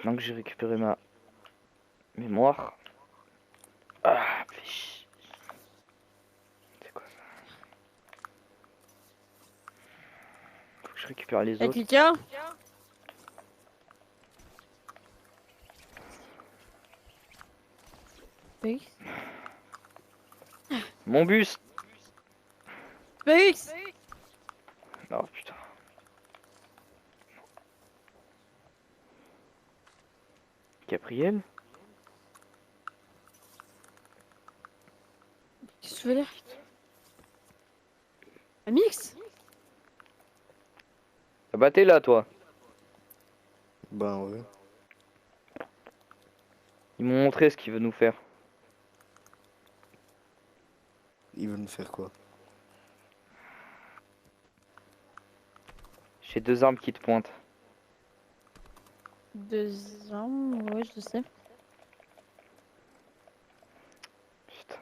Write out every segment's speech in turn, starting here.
Maintenant que j'ai récupéré ma mémoire. Ah, fais chier. C'est quoi ça? Faut que je récupère les Et autres. quelqu'un? Félix? Mon bus! Félix! Oh putain. Gabriel? Qu'est-ce que tu veux dire? Amix? Ah bah t'es là toi. Ben ouais. Ils m'ont montré ce qu'il veut nous faire. Il veut nous faire quoi? J'ai 2 armes qui te pointent. 2 ans, ouais, je sais. Putain.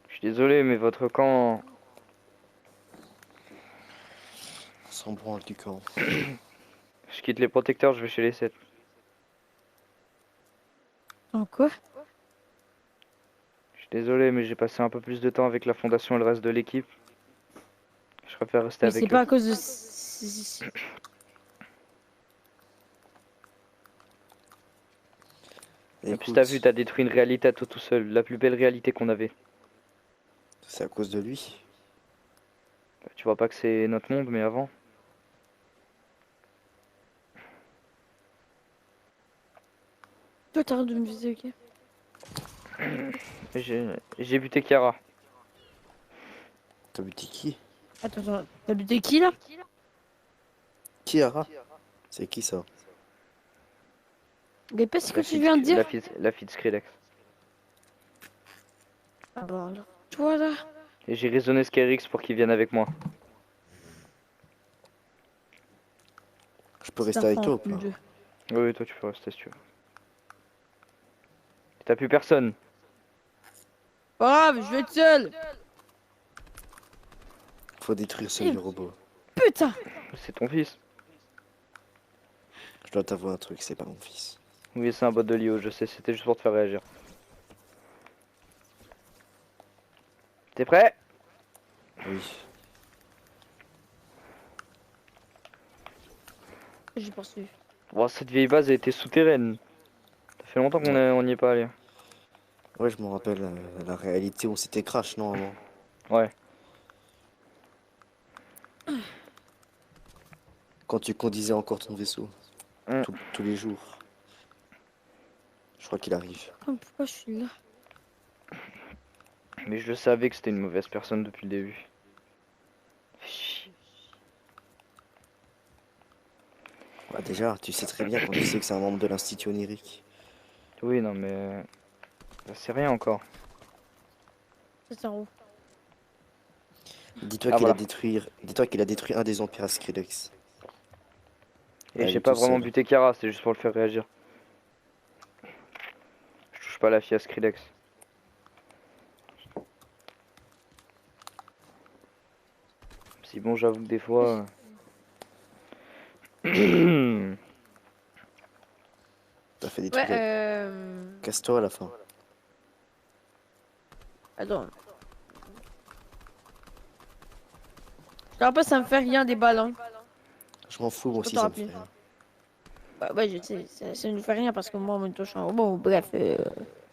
Je suis désolé mais votre camp... On s'en branle du camp. Je quitte les protecteurs, je vais chez les 7. En quoi? Je suis désolé mais j'ai passé un peu plus de temps avec la fondation et le reste de l'équipe. Je préfère rester Mais c'est avec pas eux. à cause de... En plus t'as vu, t'as détruit une réalité à toi tout seul. La plus belle réalité qu'on avait. C'est à cause de lui. Tu vois pas que c'est notre monde mais avant. Toi, t'arrêtes de me viser, ok? J'ai buté Chiara. T'as buté qui? Attends, t'as buté qui, là? Kiara? C'est qui ça? Mais pas ce que tu viens de dire? La fille de Skrillex. Ah bah alors, toi, là? Et j'ai raisonné Skyrix pour qu'il vienne avec moi. Je peux C'est rester un avec fan, toi ou le pas? jeu. Oui, toi tu peux rester si tu veux. T'as plus personne. Pas grave, je vais être seul! Faut détruire ce vieux robot. Putain! C'est ton fils. Je dois t'avouer un truc, c'est pas mon fils. Oui, c'est un bot de Lio, je sais, c'était juste pour te faire réagir. T'es prêt? Oui. J'ai poursuivi. Bon, cette vieille base a été souterraine. Ça fait longtemps qu'on n'y est pas allé. Ouais, je me rappelle la réalité, on s'était crash, non, avant. Ouais. Quand tu conduisais encore ton vaisseau. Mm. Tous les jours. Je crois qu'il arrive. Pourquoi je suis là? Mais je le savais que c'était une mauvaise personne depuis le début. Chut. Bah déjà, tu sais très bien quand tu sais que c'est un membre de l'Institut onirique. Oui, non mais... C'est rien encore. C'est un roux. Dis-toi Ah qu'il voilà. dis-toi qu'il a détruit un des empires à Skrillex. Et À j'ai lui pas tout vraiment seul. buté Kara, c'était juste pour le faire réagir. Je touche pas la fille à Skrillex. Si bon, j'avoue que des fois... T'as fait des Ouais, trucs. Casse-toi à la fin. Attends. Je te rappelle, ça me fait rien des balles, hein. Je m'en fous, moi Faut aussi, t'en ça me fait rappeler. rien. Bah ouais, je sais, ça ne fait rien parce que moi, on me touche en... Bon, bref.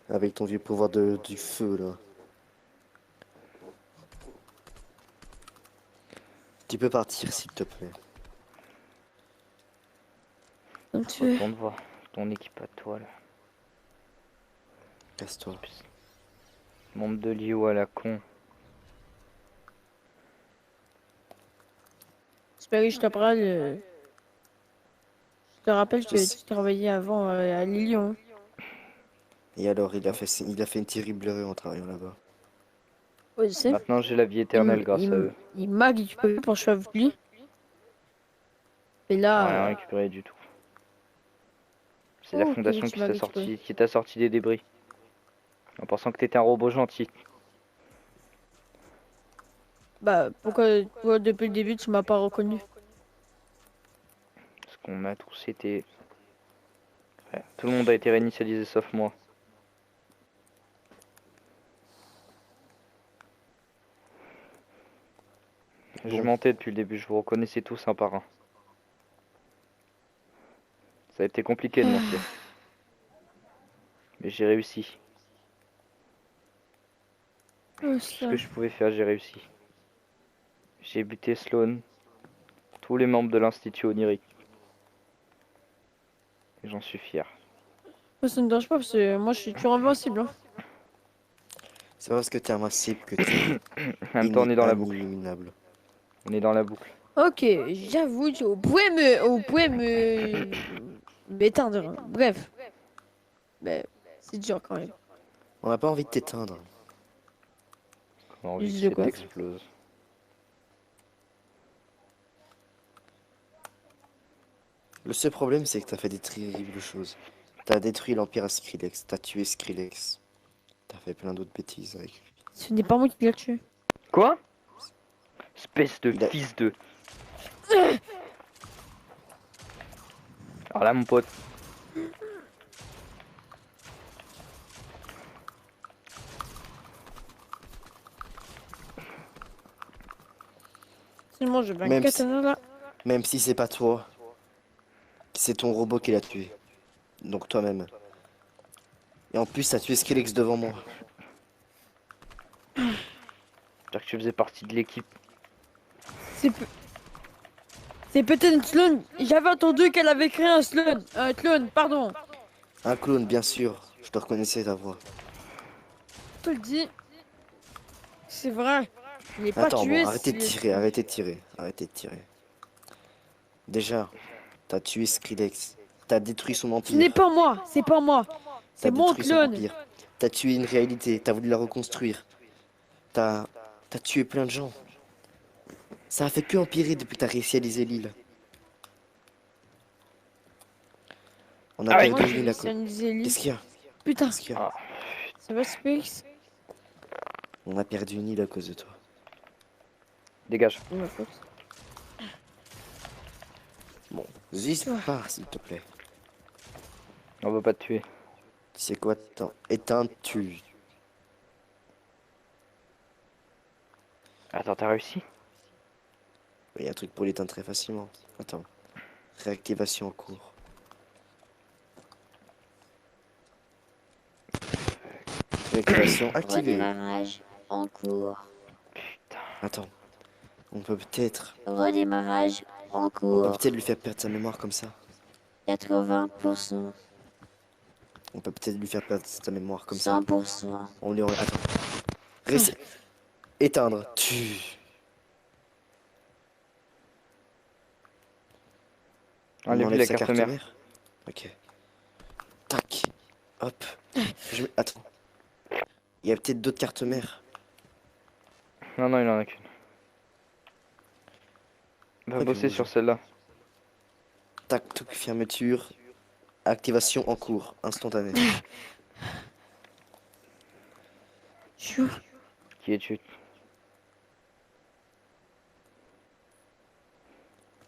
Avec ton vieux pouvoir du feu, là. Tu peux partir, s'il te plaît. Donc tu veux... Retourne voir ton équipe à toi là. Casse-toi. Membre de Lio à la con. J'espère que je te parle... Je te rappelle que sais- tu travaillais avant à Lyon. Et alors, il a fait une terrible erreur en travaillant là-bas. Ouais, je sais. Maintenant j'ai la vie éternelle grâce à eux. Il m'a récupéré pour que je sois avec lui. Et Rien là... récupéré du tout. C'est la Oh, que fondation tu m'as récupéré. qui t'a sorti des débris. En pensant que t'étais un robot gentil. Bah, pourquoi depuis le début tu m'as pas reconnu? Parce qu'on a tous été... Ouais, tout le monde a été réinitialisé sauf moi. Je Bon. mentais depuis le début, je vous reconnaissais tous un par un. Ça a été compliqué de mentir. Mais j'ai réussi. Oh, Tout ce ça. que je pouvais faire, j'ai réussi. J'ai buté Sloan, tous les membres de l'Institut onirique. Et j'en suis fier. Moi, ça me dérange pas parce que moi je suis toujours invincible. Hein. C'est parce que t'es invincible que t'es En même temps, on est dans la boucle. inilliminable. On est dans la boucle. Ok, j'avoue, vous pouvez me m'éteindre. Hein. Bref, mais c'est dur quand même. On n'a pas envie de t'éteindre. On a envie Je que dis ça quoi? t'explose. Le seul problème, c'est que t'as fait des terribles choses. T'as détruit l'Empire à Skrillex, t'as tué Skrillex. T'as fait plein d'autres bêtises avec lui. Ce n'est pas moi qui l'ai tué. Quoi? Espèce de Il a- fils de... Alors là, mon pote, Sinon, je vais un Même si, katana là. même si c'est pas toi, c'est ton robot qui l'a tué. Donc toi-même. Et en plus, t'as tué Skrillex devant moi. c'est-à-dire que tu faisais partie de l'équipe. C'est pe- c'est peut-être une clone. J'avais entendu qu'elle avait créé un clone. Un clone, pardon. Un clone, bien sûr. Je te reconnaissais ta voix. Je te le dis. C'est vrai. Je l'ai pas Attends, tué. bon, arrêtez de tirer, arrêtez de tirer, arrêtez de tirer. Déjà, t'as tué Skrillex. T'as détruit son Ce n'est empire. pas moi. C'est pas moi. T'as C'est mon détruit son clone. empire. T'as tué une réalité. T'as voulu la reconstruire. T'as t'as tué plein de gens. Ça a fait que empirer depuis que t'as réinitialisé l'île. On a Ah ouais. Moi, perdu j'ai une île à réussi à cause. analyser l'île. Qu'est-ce qu'il y a? Putain, Qu'est-ce qu'il y a? Ah, ça va, Spix? On a perdu une île à cause de toi. dégage. C'est ma faute. Bon, juste pars, s'il te plaît. On veut pas te tuer. Tu sais quoi? Éteins, tu. Attends, t'as réussi? Il y a un truc pour l'éteindre très facilement. Attends. Réactivation en cours. Réactivation activée. Redémarrage en cours. Attends. On peut peut-être. Redémarrage en On peut cours. peut-être lui faire perdre sa mémoire comme ça. 80%. On peut peut-être lui faire perdre sa mémoire comme ça. 100%. On lui en... Attends. Éteindre. Tu. On Enlève enlève la sa carte mère. Ok. Tac. Hop. Attends. Il y a peut-être d'autres cartes mères. Non, non, il en a qu'une. Va Ouais, bosser puis sur celle-là. Tac, tac, fermeture. Activation en cours. Instantanée. Chou. Qui es-tu?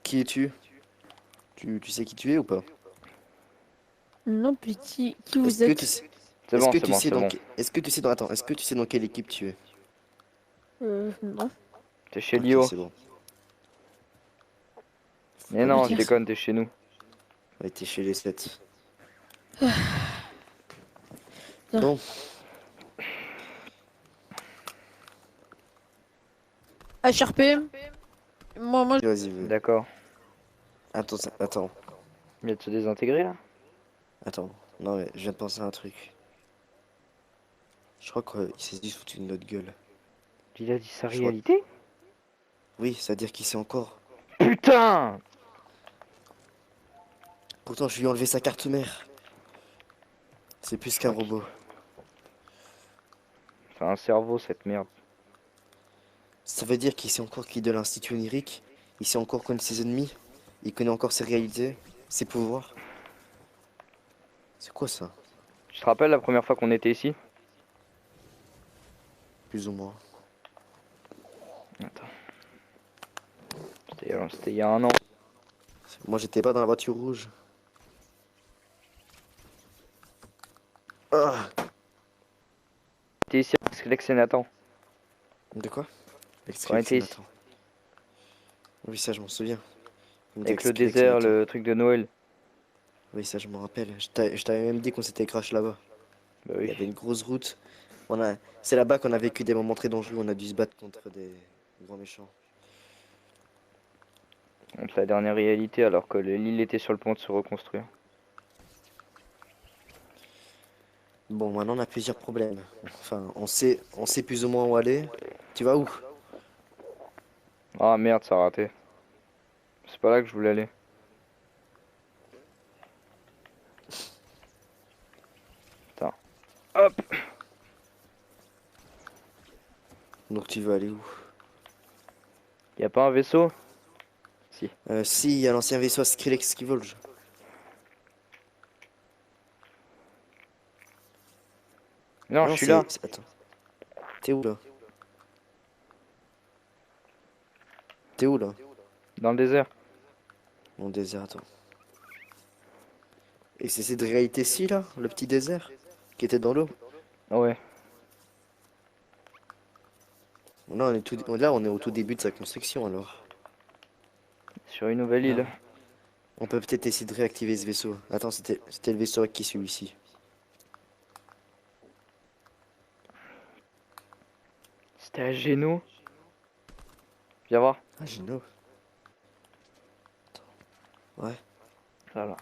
Qui es-tu? Tu sais qui tu es ou pas? Non, petit. Qui vous Est-ce que êtes? tu sais... C'est Est-ce bon, que c'est tu bon, sais c'est dans bon. Est-ce que tu sais dans... Attends, est-ce que tu sais dans quelle équipe tu es? Non. T'es chez Ok, Lio. c'est bon. Mais Faut non, pas je me dire. déconne, t'es chez nous. Ouais, t'es chez les 7. Bien. Bon, HRP. Moi, vas-y. D'accord. Attends, attends. Il vient de se désintégrer là? Attends. Non, mais je viens de penser à un truc. Je crois qu'il s'est dit foutu de notre gueule. Il a dit sa Je crois- réalité? Oui, c'est-à-dire qu'il sait encore. Putain! Pourtant, je lui ai enlevé sa carte mère. C'est plus qu'un crois qu'il- robot. C'est un cerveau cette merde. Ça veut dire qu'il sait encore qu'il est de l'Institut onirique. Il sait encore connaître ses ennemis. Il connaît encore ses réalités, ses pouvoirs. C'est quoi ça? Tu te rappelles la première fois qu'on était ici? Plus ou moins. Attends. C'était il y a un an. Moi, j'étais pas dans la voiture rouge. Ah. T'es ici avec Lex et Nathan. De quoi? Quand on était ici. Nathan. Oui, ça, je m'en souviens. Avec le désert, le truc de Noël. Oui, ça, je m'en rappelle. Je t'avais même dit qu'on s'était crash là-bas. Bah Il y oui. avait une grosse route. C'est là-bas qu'on a vécu des moments très dangereux. On a dû se battre contre des grands méchants. Contre la dernière réalité alors que l'île était sur le point de se reconstruire. Bon, maintenant, on a plusieurs problèmes. Enfin, on sait plus ou moins où aller. Tu vas où? Ah merde, ça a raté. C'est pas là que je voulais aller. Putain. Hop. Donc, tu veux aller où? Y a pas un vaisseau? Si, il y a l'ancien vaisseau Skrillex qui vole. Non, je suis là. Attends. T'es où là? T'es où là? Dans le désert. Mon désert, attends. Et c'est cette réalité-ci là? Le petit désert? Qui était dans l'eau? Ouais. Là, on est au tout début de sa construction alors. Sur une nouvelle île. On peut peut-être essayer de réactiver ce vaisseau. Attends, c'était le vaisseau qui est celui-ci. C'était à Géno. Viens voir. Ah, Gino. Ouais, Voilà.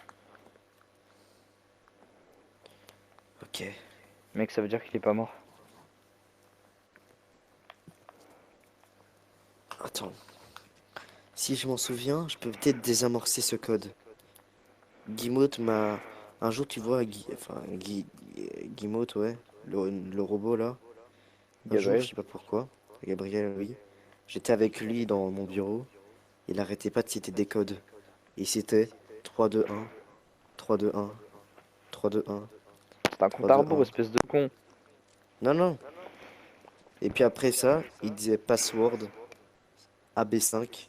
ok. Mec, ça veut dire qu'il est pas mort. Attends. Si je m'en souviens, je peux peut-être désamorcer ce code. Guimote m'a... Un jour, tu vois, Guimote, ouais, le robot là. Un jour, Gabriel. je sais pas pourquoi. Gabriel, oui. J'étais avec lui dans mon bureau. Il arrêtait pas de citer des codes. Et c'était 3-2-1, 3-2-1, 3-2-1, C'est un compte à rebours, 3-2-1. espèce de con. Non, non. Et puis après ça, il disait password AB5,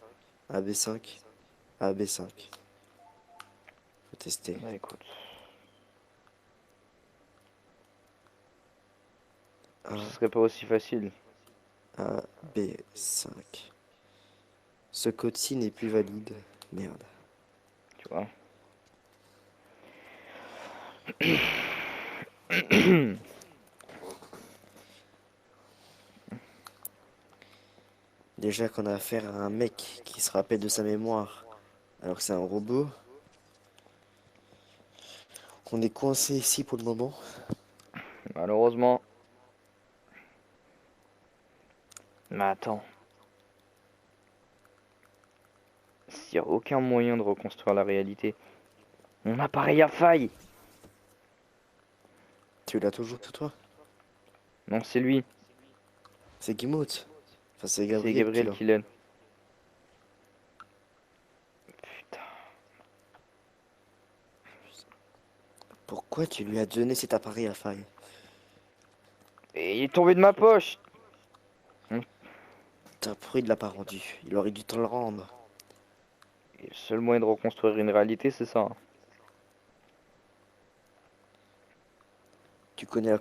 AB5, AB5. Faut tester. Bah écoute. A, Ce serait pas aussi facile. AB5. Ce code-ci n'est plus valide. Merde. Tu vois. Déjà qu'on a affaire à un mec qui se rappelle de sa mémoire, alors que c'est un robot. Qu'on est coincé ici pour le moment. Malheureusement. Mais attends. S'il n'y a aucun moyen de reconstruire la réalité. Mon appareil a faille. Tu l'as toujours sur toi? Non, c'est lui. C'est Guimote. Enfin, c'est C'est Gabriel, Gabriel qui l'a. Putain. Pourquoi tu lui as donné cet appareil à faille? Et il est tombé de ma poche. Putain, pourquoi il l'a pas rendu? Il aurait dû te le rendre. Et le seul moyen de reconstruire une réalité, c'est ça. Tu connais la,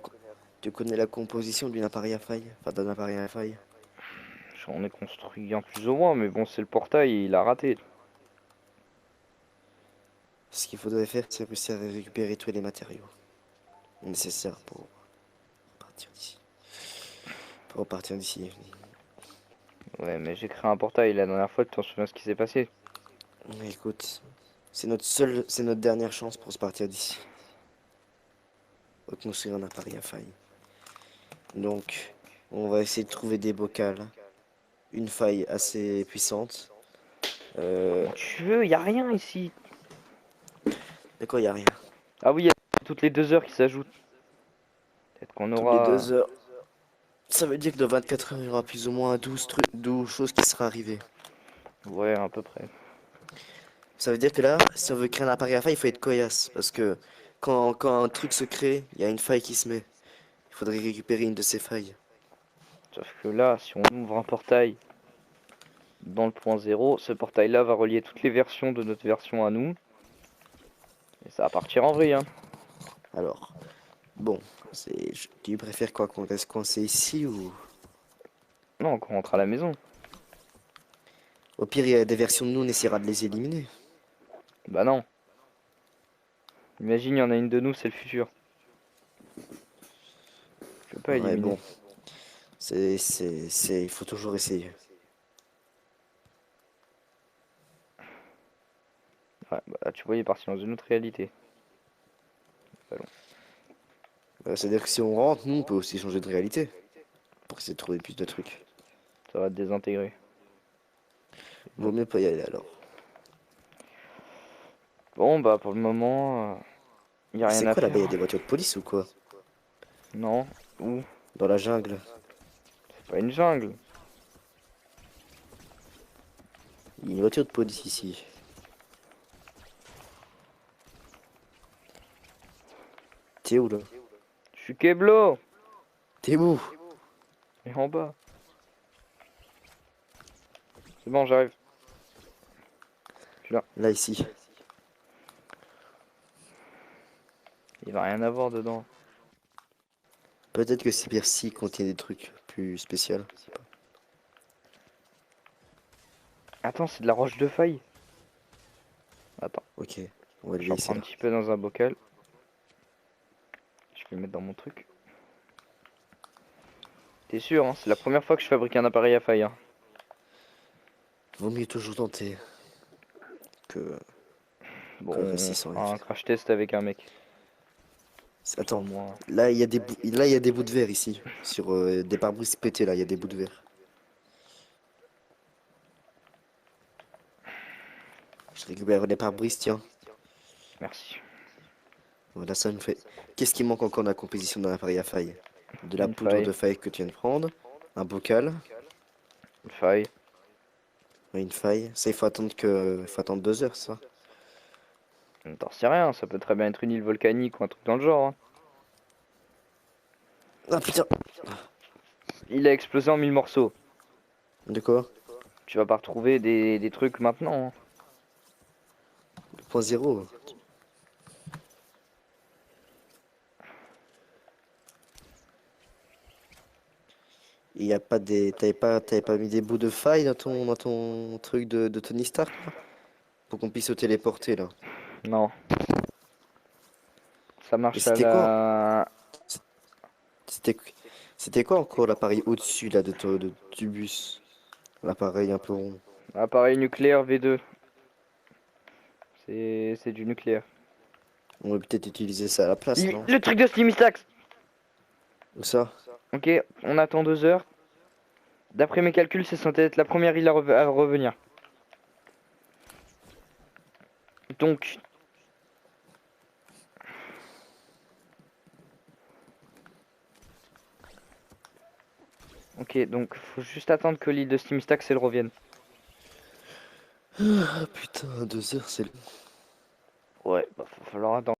tu connais la composition d'une appareil à faille? Enfin, d'un appareil à faille. J'en ai construit un plus ou moins, mais bon, c'est le portail et il a raté. Ce qu'il faudrait faire, c'est réussir à récupérer tous les matériaux nécessaires pour partir d'ici. Pour repartir d'ici. Ouais, mais j'ai créé un portail la dernière fois, tu t'en souviens ce qui s'est passé? Mais écoute, c'est notre dernière chance pour se partir d'ici. Reconstruire un appareil à faille. Donc, on va essayer de trouver des bocals. Une faille assez puissante. Tu veux, y a rien ici. De quoi, y a rien. Ah oui, y a toutes les 2 heures qui s'ajoutent. Peut-être qu'on Toutes aura. les 2 heures. Ça veut dire que dans 24 heures, il y aura plus ou moins 12 choses qui seraient arrivées. Ouais, à peu près. Ça veut dire que là, si on veut créer un appareil à faille, il faut être coyasse. Parce que quand un truc se crée, il y a une faille qui se met. Il faudrait récupérer une de ces failles. Sauf que là, si on ouvre un portail, dans le point zéro. Ce portail-là va relier toutes les versions de notre version à nous. Et ça va partir en vrille, hein. Alors, bon, tu préfères quoi, qu'on reste coincé ici ou... Non, qu'on rentre à la maison. Au pire, il y a des versions de nous, on essaiera de les éliminer. Bah non. Imagine, il y en a une de nous, c'est le futur. Je peux pas Ouais, éliminer. bon. Il faut toujours essayer. Ouais, bah, tu vois, il est parti dans une autre réalité. C'est-à-dire que si on rentre, nous, on peut aussi changer de réalité. Pour essayer de trouver plus de trucs. Ça va te désintégrer. Vaut mieux pas y aller alors. Bon, bah pour le moment, il y a rien C'est à quoi là-bas? faire. Il y a des voitures de police ou quoi? Non. Où? Dans la jungle. C'est pas une jungle. Il y a une voiture de police ici. T'es où là? Je suis Keblo. T'es où? Et en bas. C'est bon, j'arrive. Là, ici. Il va rien avoir dedans. Peut-être que Cybercy contient des trucs plus spéciaux. Je sais pas. Attends, c'est de la roche de faille. Attends, Ok, on va le j'en laisser prends un là. petit peu dans un bocal. Je vais le mettre dans mon truc. T'es sûr, hein, c'est la première fois que je fabrique un appareil à faille, hein. Vaut mieux toujours tenter que Bon, rester on sans fera un rien. crash test avec un mec. Attends, Au moins. là il y a des bouts de verre ici. Sur des pare-brises pétés là, il y a des bouts de verre. Je récupère les pare-brises, tiens. Merci. Voilà, ça me fait. Qu'est-ce qui manque encore dans la composition d'un appareil à faille? De la Une poudre faille. de faille que tu viens de prendre, un bocal, Une faille. ouais, une faille. Ça, il faut attendre 2 heures, ça. T'en sais rien, ça peut très bien être une île volcanique ou un truc dans le genre, hein. Ah putain! Il a explosé en 1000 morceaux. De quoi? Tu vas pas retrouver des trucs maintenant, hein. Le point zéro. Il y a pas des. T'avais pas mis des bouts de faille dans ton truc de Tony Stark là? Pour qu'on puisse se téléporter là. Non. Ça Et marche à c'était quoi? la... C'était c'était quoi encore l'appareil au-dessus là du bus? L'appareil un peu rond. Appareil nucléaire V2. C'est du nucléaire. On va peut-être utiliser ça à la place, non? Le truc de Stimistax. Où ça? Ok, on attend 2 heures. D'après mes calculs, c'est censé être la première île à revenir. Donc... Ok, donc faut juste attendre que l'île de Stimistax elle revienne. Ah putain, 2 heures c'est... Ouais, bah va falloir attendre.